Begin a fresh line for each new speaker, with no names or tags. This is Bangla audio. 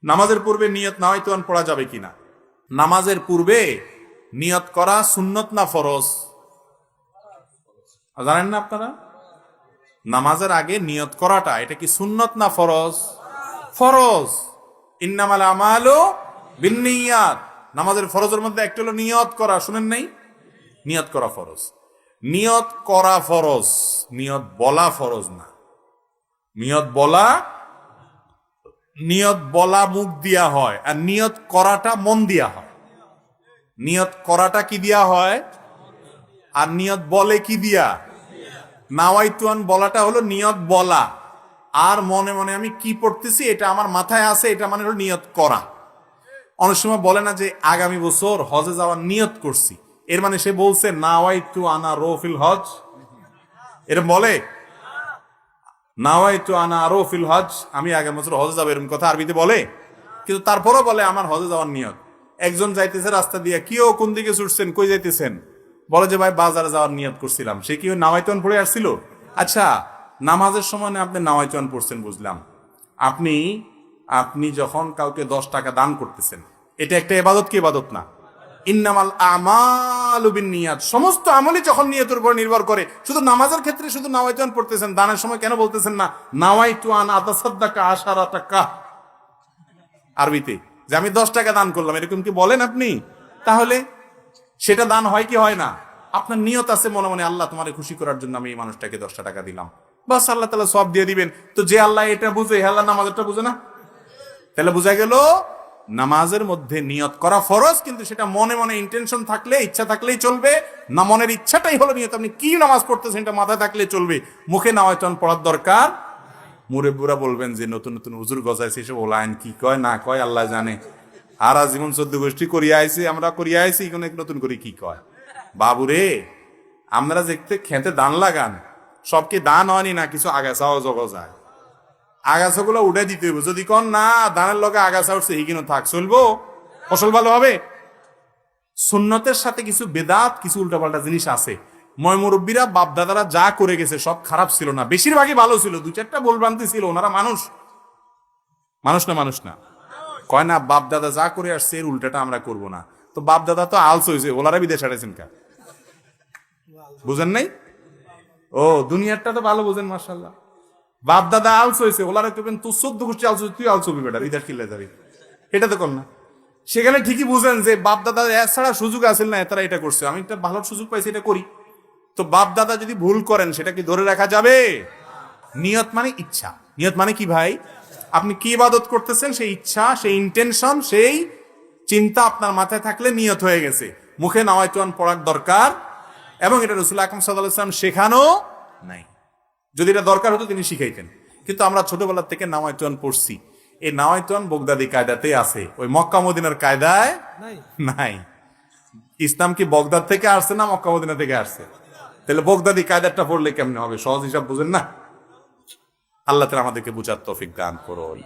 নামাজের পূর্বে নিয়ত নাওয়াইতুন পড়া যাবে কিনা? নামাজের পূর্বে নিয়ত করা সুন্নত না ফরজ? জানেন না আপনারা? নামাজের আগে নিয়ত করাটা এটা কি সুন্নত না ফরজ? ফরজ। ইন্নামাল আমালু বিন্নিয়াত। নামাজের ফরজের মধ্যে একটা হলো নিয়ত করা, শুনেন নাই? নিয়ত করা ফরজ। নিয়ত করা ফরজ, নিয়ত বলা ফরজ না। নিয়ত বলা মুখ দিয়া হয়, আর নিয়ত করাটা মন দিয়া হয়। নিয়ত করাটা কি দিয়া হয়, আর নিয়ত বলে কি দিয়া? নাওয়াইতুন বলাটা হলো নিয়ত বলা, আর মনে মনে আমি কি পড়তেছি এটা আমার মাথায় আছে, এটা মানে হলো নিয়ত করা। অনেক সময় বলে না যে আগামী বছর হজে যাওয়ার নিয়ত করছি, এর মানে সে বলছে নাওয়াইতু আনা রফিল হজ। এরকম বলে নাওয়াইতু আনা রফিল হজ, আমি আগামী বছর হজে যাবো, এরকম কথা আরবিতে বলে। কিন্তু তারপরও বলে আমার হজে যাওয়ার নিয়ত। একজন যাইতেছে রাস্তা দিয়ে, কিও কোন দিকে ছুটছেন, কই যাইতেছেন? বলে যে ভাই বাজারে যাওয়ার নিয়ত করছিলাম। সে কি নাওয়াইতুন পড়ে আসছিল? আচ্ছা, নামাজের সময় আপনি নাওয়াইতুন পড়ছেন বুঝলাম। আপনি যখন কাউকে 10 টাকা দান করতেছেন, এটা একটা ইবাদত কি ইবাদত না? ইন্নামাল আমালু বিন্নিয়াত। সমস্ত আমলই যখন নিয়তের উপর নির্ভর করে। শুধু নামাজের ক্ষেত্রে শুধু নাওয়াইতুন পড়তেছেন, দানের সময় কেন বলতেছেন না নাওয়াইতু আন আতাসাদ্দাকা 10 টাকা আরবিতে, যে আমি 10 টাকা দান করলাম, এরকম কি বলেন আপনি? তাহলে সেটা দান হয় কি হয় না? আপনার নিয়ত আছে মনে মনে, আল্লাহ তোমারে খুশি করার জন্য আমি এই মানুষটাকে 10 টাকা দিলাম, বাস আল্লাহ তাআলা সব দিয়ে দিবেন। তো যে আল্লাহ এটা বুঝে, আল্লাহ নামাজেরটা বুঝে না? তাহলে বোঝা গেল নামাজের মধ্যে নিয়ত করা ফরজ, কিন্তু সেটা মনে মনে ইন্টেনশন থাকলে, ইচ্ছা থাকলেই চলবে না। মনের ইচ্ছাটাই হলো নিয়ত। আপনি কি নামাজ পড়তেছেন এটা মাথায় থাকলে চলবে, মুখে নাওয়াইতুন পড়ার দরকার। মুরব্বিরা বলবেন যে নতুন নতুন হুজুর গজাইছে, এসব ওলায়ন কি কয় না কয় আল্লাহ জানে। আর জীবন 14 গোষ্ঠী করিয়া আইছে, আমরা করিয়া আইছি, এখন নতুন করে কি কয়। বাবুরে, আমরা দেখতে খেতে দান লাগান, সব কি দান হয়নি না, কিছু আগাছাও জগা যায়, আগাছাগুলো উঠে দিতে হইব। যদি কোন না ধানের লগে আগাছা উঠছে, এইখানে থাক, চলবো? ফসল ভালো হবে? সুন্নতের সাথে কিছু বেদাত, কিছু উল্টাপাল্টা জিনিস আছে। মুরব্বীরা বাপ দাদারা যা করে গেছে সব খারাপ ছিল না, বেশিরভাগই ভালো ছিল। 2-4টা ভুলভ্রান্তি ছিল, ওনারা মানুষ না। কয় না বাপ দাদা যা করে আসছে এর উল্টাটা আমরা করব না। তো বাপ দাদা তো আলস হয়েছে, ওনারা বিদেশ হারাইছেন কা, বুঝেন নাই? ও দুনিয়ারটা তো ভালো বুঝেন, মাশাআল্লাহ। বাপ দাদা আলস হয়েছে, ওনারা করবেন তুই 14 গোষ্ঠী আলস, তুই আলস হবি বেটা, বিদেশ কিনলে যাবি, এটা তো কর না। সেখানে ঠিকই বুঝেন যে বাপ দাদা এছাড়া সুযোগ আসেন না, তারা এটা করছে, আমি একটা ভালো সুযোগ পাইছি, এটা করি। তো বাপ দাদা যদি ভুল করেন, সেটা কি ধরে রাখা যাবে? নিয়ত মানে ইচ্ছা। নিয়ত মানে কি ভাই? আপনি কি ইবাদত করতেছেন, সেই ইচ্ছা, সেই ইন্টেনশন, সেই চিন্তা আপনার মাথায় থাকলে নিয়ত হয়ে গেছে। মুখে নাওয়াইতুন পড়ার দরকার, এবং এটা রাসূল আকরাম সাল্লাল্লাহু আলাইহি ওয়াসাল্লাম শেখানো নাই। যদি এটা দরকার হতো তিনি শিখাইতেন। কিন্তু আমরা ছোটবেলা থেকে নাওয়াইতুন পড়ছি। এই নাওয়াইতুন বগদাদি কায়দাতে আছে, ওই মক্কা মদিনার কায়দায় নাই। ইসলাম কি বগদাদ থেকে আসছে না মক্কা মদিনা থেকে আসছে? তাহলে বগদাদি কায়দাটা পড়লে কেমনে হবে? সহজ হিসাব বুঝেন না? আল্লাহ তাআলা আমাদেরকে বুঝার তৌফিক দান করুন।